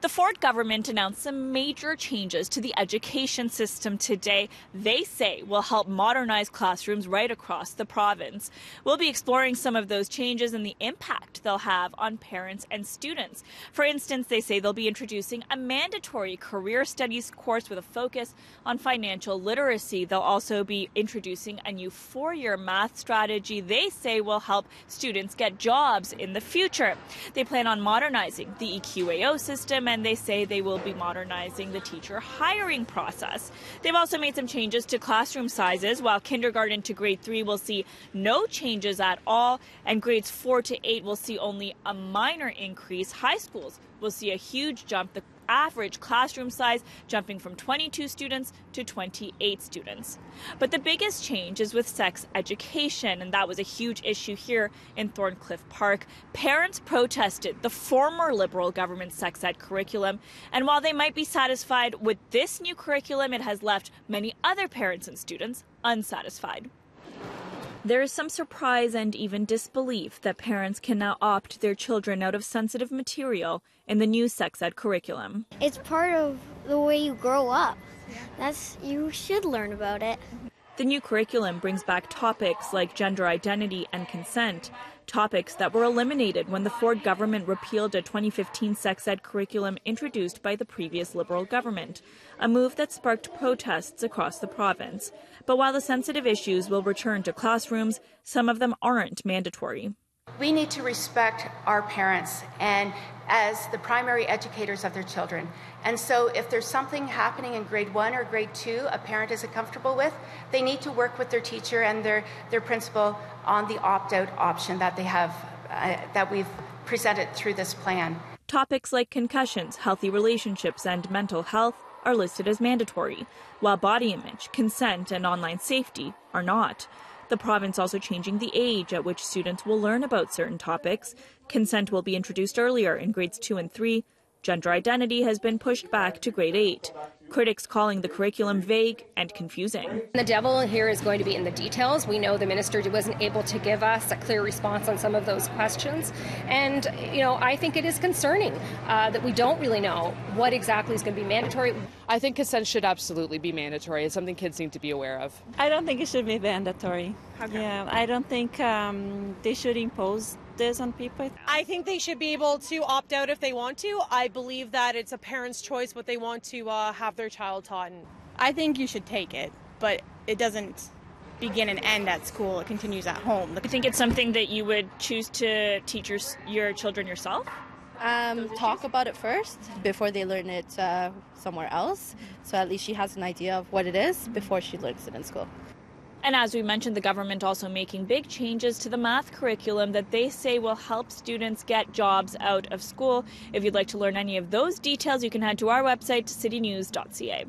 The Ford government announced some major changes to the education system today. They say will help modernize classrooms right across the province. We'll be exploring some of those changes and the impact they'll have on parents and students. For instance, they say they'll be introducing a mandatory career studies course with a focus on financial literacy. They'll also be introducing a new 4-year math strategy they say will help students get jobs in the future. They plan on modernizing the EQAO system, and they say they will be modernizing the teacher hiring process. They've also made some changes to classroom sizes. While kindergarten to grade 3 will see no changes at all, and grades 4 to 8 will see only a minor increase, high schools will see a huge jump. The average classroom size jumping from 22 students to 28 students. But the biggest change is with sex education, and that was a huge issue here in Thorncliffe Park. Parents protested the former Liberal government sex ed curriculum, and while they might be satisfied with this new curriculum, it has left many other parents and students unsatisfied. There is some surprise and even disbelief that parents can now opt their children out of sensitive material in the new sex ed curriculum. It's part of the way you grow up. You should learn about it. The new curriculum brings back topics like gender identity and consent, topics that were eliminated when the Ford government repealed a 2015 sex ed curriculum introduced by the previous Liberal government, a move that sparked protests across the province. But while the sensitive issues will return to classrooms, some of them aren't mandatory. We need to respect our parents and as the primary educators of their children. And so if there's something happening in grade 1 or grade 2 a parent isn't comfortable with, they need to work with their teacher and their principal on the opt-out option that they have, that we've presented through this plan. Topics like concussions, healthy relationships, and mental health are listed as mandatory, while body image, consent, and online safety are not. The province also changing the age at which students will learn about certain topics. Consent will be introduced earlier in grades 2 and 3. Gender identity has been pushed back to grade 8. Critics calling the curriculum vague and confusing. The devil here is going to be in the details. We know the minister wasn't able to give us a clear response on some of those questions. And, I think it is concerning that we don't really know what exactly is going to be mandatory. I think consent should absolutely be mandatory. It's something kids need to be aware of. I don't think it should be mandatory. Yeah, I don't think they should impose this on people. I think they should be able to opt out if they want to. I believe that it's a parent's choice what they want to have their child taught. I think you should take it, but it doesn't begin and end at school. It continues at home. You think it's something that you would choose to teach your children yourself? Talk about it first before they learn it somewhere else. So at least she has an idea of what it is before she learns it in school. And as we mentioned, the government also making big changes to the math curriculum that they say will help students get jobs out of school. If you'd like to learn any of those details, you can head to our website, citynews.ca.